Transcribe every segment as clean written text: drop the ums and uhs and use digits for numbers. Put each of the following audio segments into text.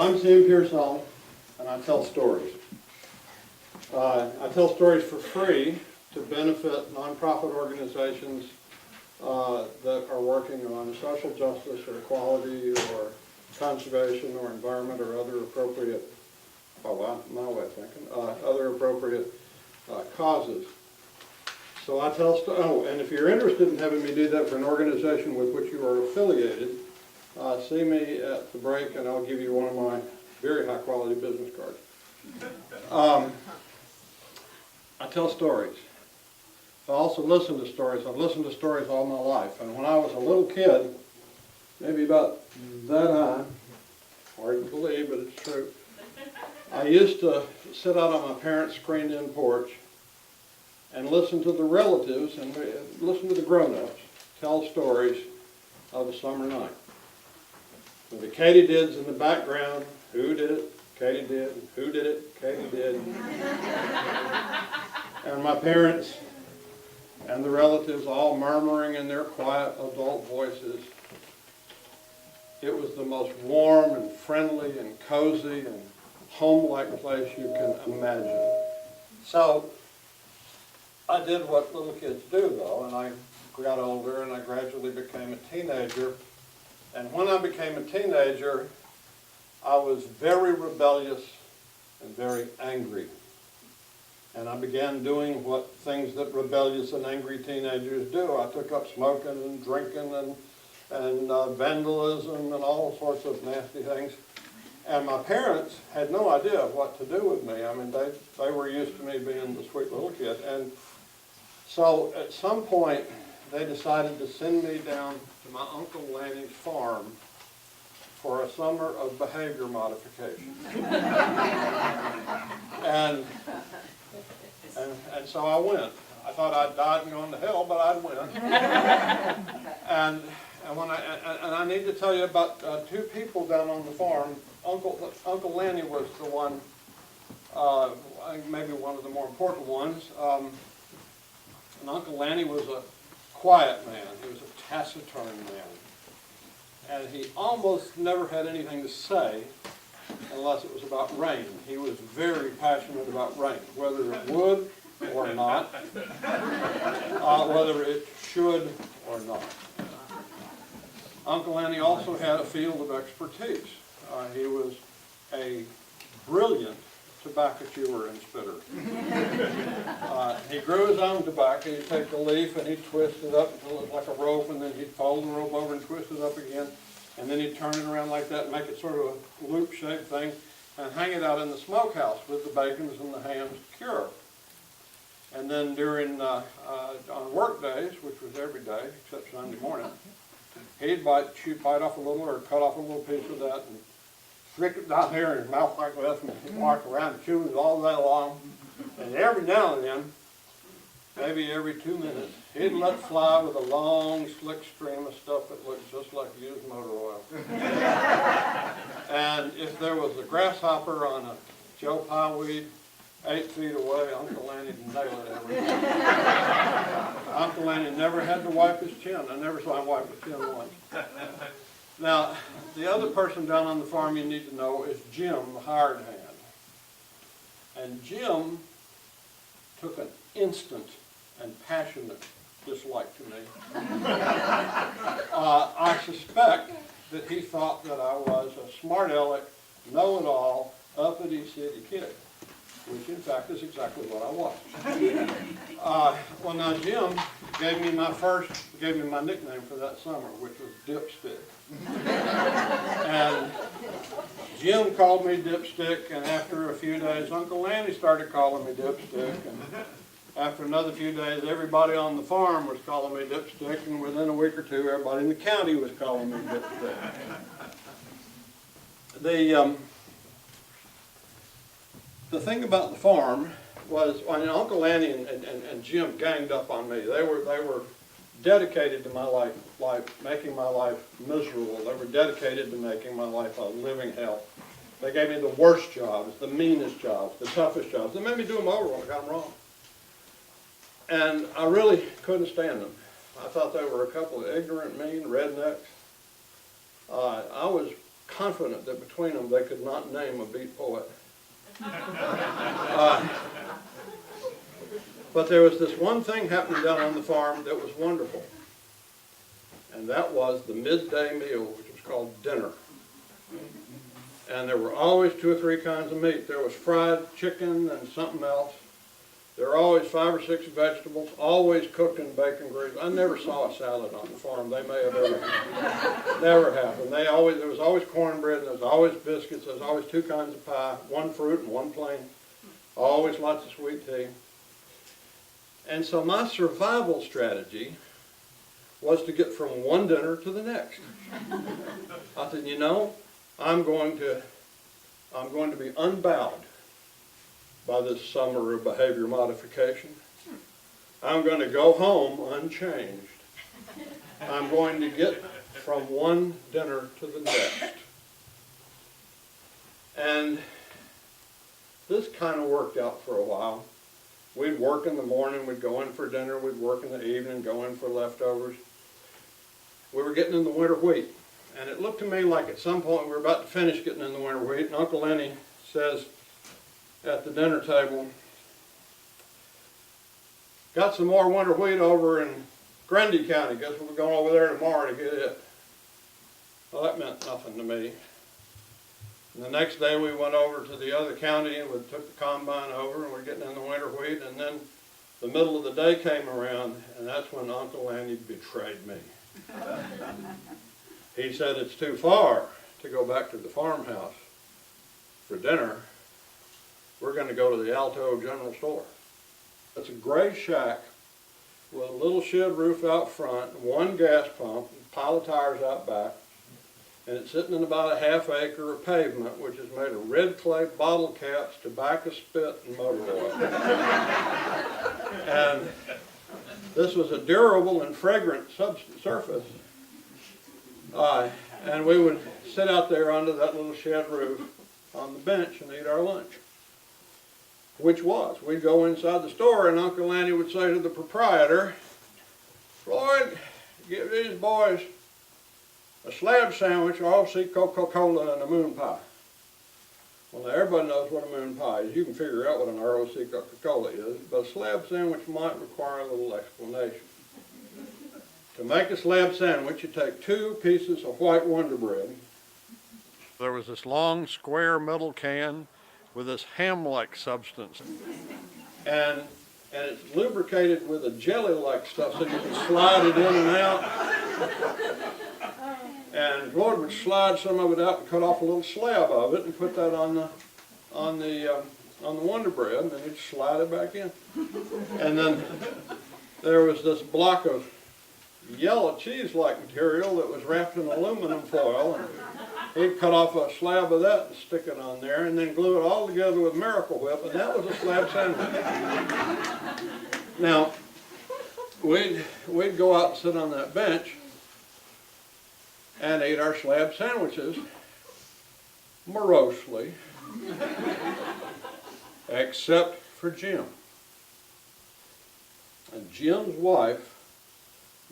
I'm Pearsall, and I tell stories. I tell stories for free to benefit nonprofit organizations that are working on social justice or equality or conservation or environment or other appropriate, my way of thinking, other appropriate causes. So I tell stories. Oh, and if you're interested in having me do that for an organization with which you are affiliated, see me at the break and I'll give you one of my very high quality business cards. I tell stories. I also listen to stories. I've listened to stories all my life. And when I was a little kid, maybe about that high, hard to believe, but it's true, I used to sit out on my parents' screened-in porch and listen to the relatives and listen to the grown-ups tell stories of a summer night. With the katydids in the background, who did it? Katy did. Who did it? Katy did. And my parents and the relatives all murmuring in their quiet adult voices. It was the most warm and friendly and cozy and home-like place you can imagine. So I did what little kids do, though, and I got older and I gradually became a teenager. And when I became a teenager, I was very rebellious and very angry. And I began doing things that rebellious and angry teenagers do. I took up smoking and drinking and vandalism and all sorts of nasty things. And my parents had no idea what to do with me. I mean, they were used to me being the sweet little kid. And so at some point, they decided to send me down to my Uncle Lanny's farm for a summer of behavior modification. and so I went. I thought I'd died and gone to hell, but I went. and I need to tell you about two people down on the farm. Uncle Lanny was the one, I think maybe one of the more important ones. And Uncle Lanny was a quiet man. He was a taciturn man. And he almost never had anything to say unless it was about rain. He was very passionate about rain, whether it would or not, whether it should or not. Uncle Lanny also had a field of expertise. He was a brilliant tobacco chewer and spitter. He grew his own tobacco. He'd take the leaf and he'd twist it up until it was like a rope, and then he'd fold the rope over and twist it up again, and then he'd turn it around like that and make it sort of a loop-shaped thing and hang it out in the smokehouse with the bacons and the hams to cure. And then during, on work days, which was every day except Sunday morning, she'd bite off a little or cut off a little piece of that and stick it down here in his mouth like this, and he'd walk around and chew it all day long. And every now and then, maybe every 2 minutes, he'd let fly with a long, slick stream of stuff that looked just like used motor oil. And if there was a grasshopper on a Joe Pye weed 8 feet away, Uncle Lanny'd nail it every time. Uncle Lanny never had to wipe his chin. I never saw him wipe his chin once. Now, the other person down on the farm you need to know is Jim, the hired hand. And Jim took an instant and passionate dislike to me. I suspect that he thought that I was a smart-aleck, know-it-all, uppity city kid, which in fact is exactly what I was. Well, now Jim gave me my nickname for that summer, which was Dipstick. And Jim called me Dipstick, and after a few days, Uncle Lanny started calling me Dipstick, and after another few days, everybody on the farm was calling me Dipstick, and within a week or two, everybody in the county was calling me Dipstick. The thing about the farm was, when Uncle Lanny and Jim ganged up on me. They were dedicated to my life, making my life miserable. They were dedicated to making my life a living hell. They gave me the worst jobs, the meanest jobs, the toughest jobs. They made me do them over when I got them wrong. And I really couldn't stand them. I thought they were a couple of ignorant, mean rednecks. I was confident that between them they could not name a beat poet. But there was this one thing happening down on the farm that was wonderful. And that was the midday meal, which was called dinner. And there were always 2 or 3 kinds of meat. There was fried chicken and something else. There were always 5 or 6 vegetables, always cooked in bacon grease. I never saw a salad on the farm. They may have ever, never happened. There was always cornbread, and there was always biscuits, there was always 2 kinds of pie, 1 fruit and 1 plain. Always lots of sweet tea. And so my survival strategy was to get from one dinner to the next. I said, you know, I'm going to be unbowed by this summer of behavior modification. I'm going to go home unchanged. I'm going to get from one dinner to the next. And this kind of worked out for a while. We'd work in the morning, we'd go in for dinner, we'd work in the evening, go in for leftovers. We were getting in the winter wheat. And it looked to me like at some point we were about to finish getting in the winter wheat, and Uncle Lenny says at the dinner table, got some more winter wheat over in Grundy County. Guess we're going over there tomorrow to get it. Well, that meant nothing to me. And the next day we went over to the other county and we took the combine over and we're getting in the winter wheat, and then the middle of the day came around, and that's when Uncle Lenny betrayed me. He said it's too far to go back to the farmhouse for dinner. We're going to go to the Alto General Store. It's a gray shack with a little shed roof out front, 1 gas pump, a pile of tires out back, and it's sitting in about a ½ acre of pavement, which is made of red clay bottle caps, tobacco spit, and motor oil. And this was a durable and fragrant surface. And we would sit out there under that little shed roof on the bench and eat our lunch. Which was, we'd go inside the store and Uncle Lanny would say to the proprietor, Floyd, give these boys a slab sandwich, RC Coca-Cola, and a moon pie. Well, now everybody knows what a moon pie is. You can figure out what an ROC Coca-Cola is, but a slab sandwich might require a little explanation. To make a slab sandwich, you take 2 pieces of white Wonder Bread. There was this long square metal can with this ham-like substance. And it's lubricated with a jelly-like stuff so you can slide it in and out. And Floyd would slide some of it out and cut off a little slab of it and put that on the Wonder Bread, and then he'd slide it back in. And then there was this block of yellow cheese-like material that was wrapped in aluminum foil, and he'd cut off a slab of that and stick it on there, and then glue it all together with Miracle Whip, and that was a slab sandwich. Now, we'd go out and sit on that bench and eat our slab sandwiches morosely, except for Jim. And Jim's wife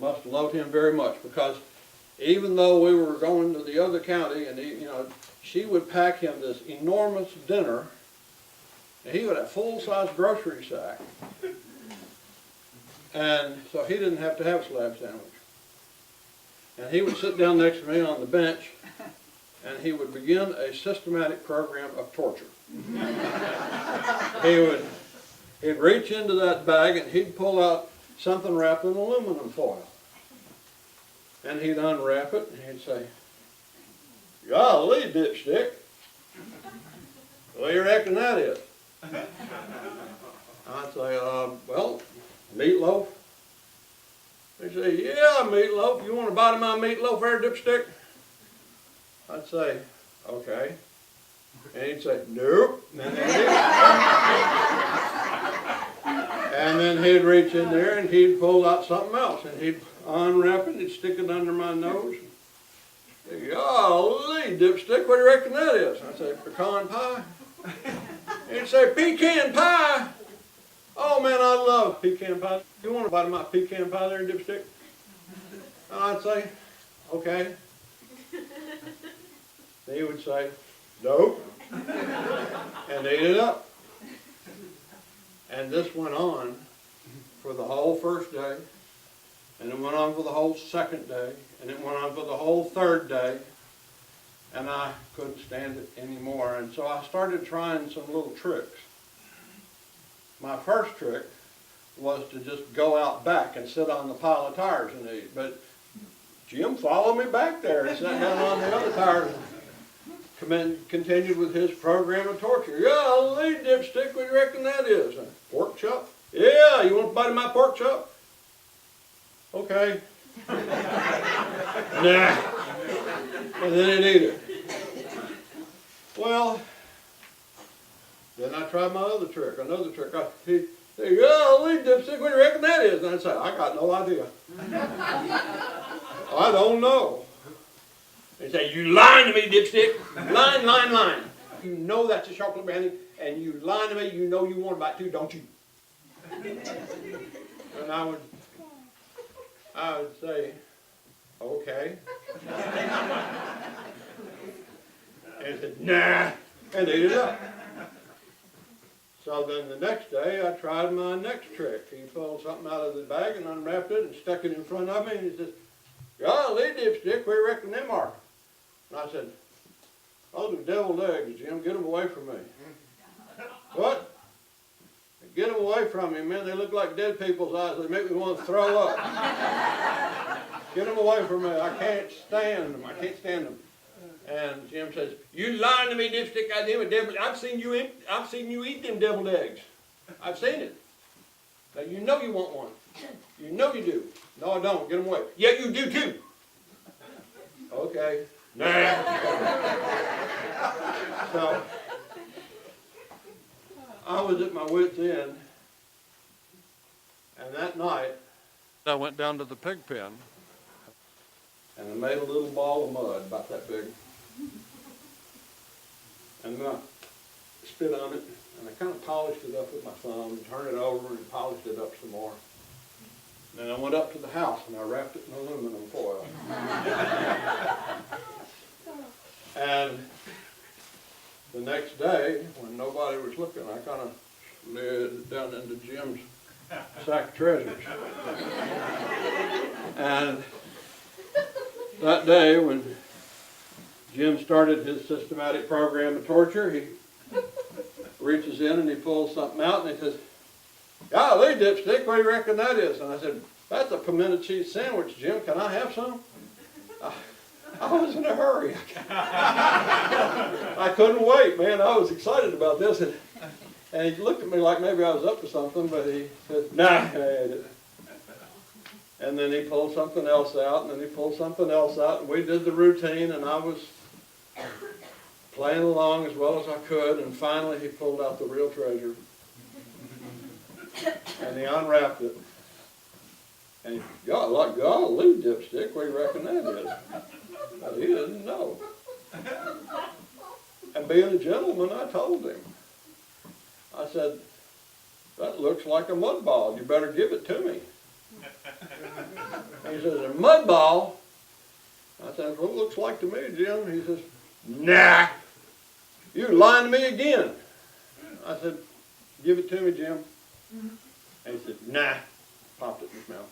must have loved him very much, because even though we were going to the other county, and she would pack him this enormous dinner, and he would have a full-size grocery sack, and so he didn't have to have a slab sandwich. And he would sit down next to me on the bench, and he would begin a systematic program of torture. He'd reach into that bag and he'd pull out something wrapped in aluminum foil. And he'd unwrap it and he'd say, "Golly, Dipstick, what do you reckon that is?" I'd say, "Well, meatloaf." He'd say, "Yeah, meatloaf. You want a bite of my meatloaf there, Dipstick?" I'd say, "Okay." And he'd say, "Nope." And then he'd reach in there and he'd pull out something else, and he'd unwrap it and he'd stick it under my nose. Say, "Golly, Dipstick, what do you reckon that is?" I'd say, "Pecan pie." He'd say, "Pecan pie? Oh man, I love pecan pie. You want a bite of my pecan pie there, Dipstick?" And I'd say, "Okay." And he would say, nope, and eat it up. And this went on for the whole first day, and it went on for the whole second day, and it went on for the whole third day, and I couldn't stand it anymore. And so I started trying some little tricks. My first trick was to just go out back and sit on the pile of tires and eat. But Jim followed me back there and sat down on the other tires and continued with his program of torture. Golly, Dipstick, what do you reckon that is? A pork chop? Yeah, you want a bite of my pork chop? Okay. Nah. And then he'd eat it. Well, then I tried my other trick, another trick. He'd say, golly, Dipstick, what do you reckon that is? And I'd say, I got no idea. I don't know. He'd say, you lying to me, Dipstick. Lying, lying, lying. You know that's a chocolate brownie, and you lying to me, you know you want a bite too, don't you? And I would say, okay. And he said, nah, and ate it up. So then the next day, I tried my next trick. He pulled something out of the bag and unwrapped it and stuck it in front of me, and he says, golly, Dipstick, where do you reckon them are? And I said, those are deviled eggs, Jim, get them away from me. What? Get them away from me, man, they look like dead people's eyes, they make me want to throw up. Get them away from me, I can't stand them, I can't stand them. And Jim says, you lying to me, Dipstick, I've seen you eat them deviled eggs. I've seen it. Now you know you want one. You know you do. No, I don't. Get them away. Yeah, you do too. Okay. Nah. So, I was at my wit's end, and that night, I went down to the pig pen, and I made a little ball of mud about that big. And then I spit on it, and I kind of polished it up with my thumb, and turned it over and polished it up some more. Then I went up to the house, and I wrapped it in aluminum foil. And the next day, when nobody was looking, I kind of slid it down into Jim's sack of treasures. And that day, when Jim started his systematic program of torture, he reaches in and he pulls something out and he says, golly, Dipstick, what do you reckon that is? And I said, that's a pimento cheese sandwich, Jim. Can I have some? I was in a hurry. I couldn't wait, man. I was excited about this. And he looked at me like maybe I was up to something, but he said, nah, I ate it. And then he pulled something else out, and then he pulled something else out, and we did the routine, and I was playing along as well as I could, and finally he pulled out the real treasure. And he unwrapped it. And he, golly, Dipstick, what do you reckon that is? Well, he didn't know. And being a gentleman, I told him. I said, that looks like a mudball. You better give it to me. And he says, a mudball? I said, well, it looks like to me, Jim. He says, nah, you're lying to me again. I said, give it to me, Jim. And he said, nah. Popped it in his mouth.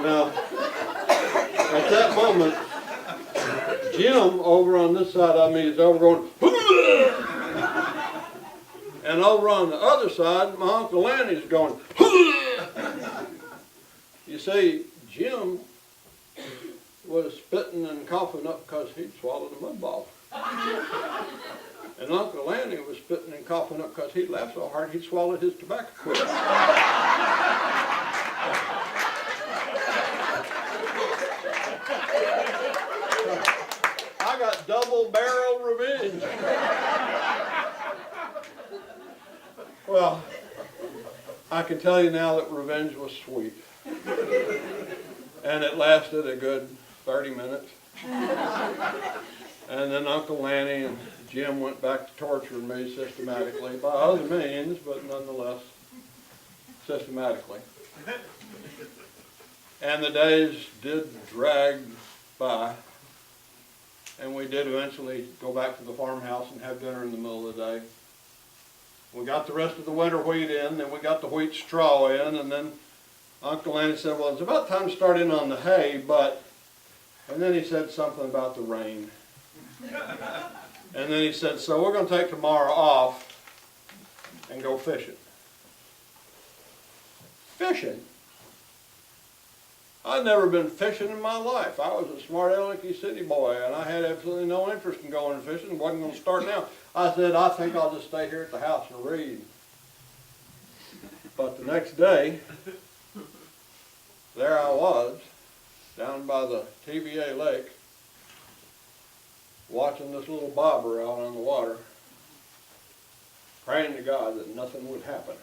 Now, at that moment, Jim over on this side of me is over going, and over on the other side, my Uncle Lanny's going, you see, Jim was spitting and coughing up because he'd swallowed a mudball. And Uncle Lanny was spitting and coughing up because he'd laughed so hard he'd swallowed his tobacco quid. I got double barrel revenge. Well, I can tell you now that revenge was sweet. And it lasted a good 30 minutes. And then Uncle Lanny and Jim went back to torturing me systematically, by other means, but nonetheless, systematically. And the days did drag by, and we did eventually go back to the farmhouse and have dinner in the middle of the day. We got the rest of the winter wheat in, then we got the wheat straw in, and then Uncle Andy said, well, it's about time to start in on the hay, and then he said something about the rain. And then he said, so we're going to take tomorrow off and go fishing. Fishing? I'd never been fishing in my life. I was a smart alecky city boy, and I had absolutely no interest in going fishing. Wasn't going to start now. I said, I think I'll just stay here at the house and read. But the next day, there I was, down by the TVA lake, watching this little bobber out on the water, praying to God that nothing would happen.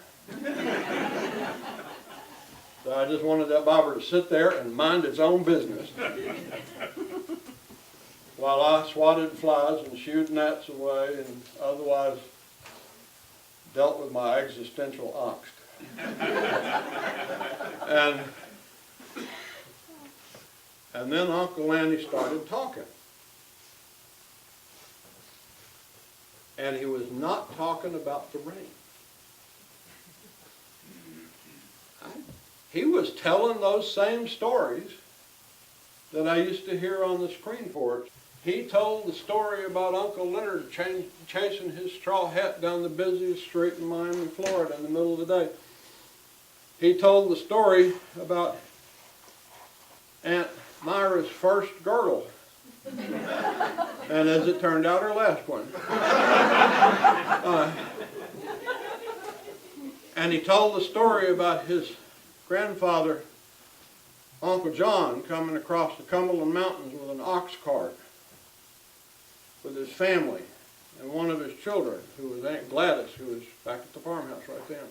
So I just wanted that bobber to sit there and mind its own business while I swatted flies and shooed gnats away and otherwise dealt with my existential angst. And then Uncle Andy started talking. And he was not talking about the rain. He was telling those same stories that I used to hear on the screen porch. He told the story about Uncle Leonard chasing his straw hat down the busiest street in Miami, Florida in the middle of the day. He told the story about Aunt Myra's first girdle. And as it turned out, her last one. And he told the story about his grandfather, Uncle John, coming across the Cumberland Mountains with an ox cart with his family and one of his children, who was Aunt Gladys, who was back at the farmhouse right then.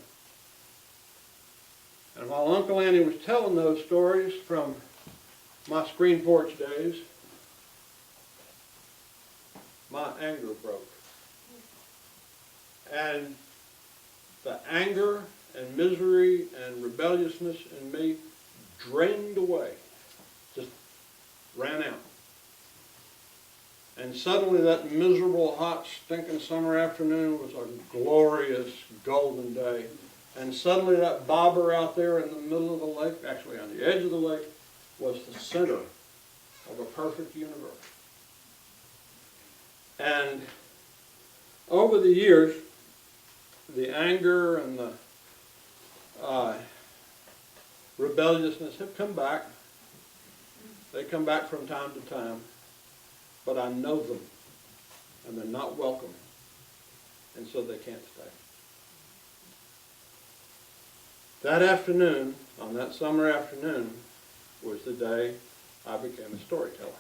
And while Uncle Andy was telling those stories from my screen porch days, my anger broke. And the anger and misery and rebelliousness in me drained away, just ran out. And suddenly that miserable, hot, stinking summer afternoon was a glorious, golden day. And suddenly that bobber out there in the middle of the lake, actually on the edge of the lake, was the center of a perfect universe. And over the years, the anger and the rebelliousness have come back. They come back from time to time, but I know them, and they're not welcome, and so they can't stay. That afternoon, on that summer afternoon, was the day I became a storyteller.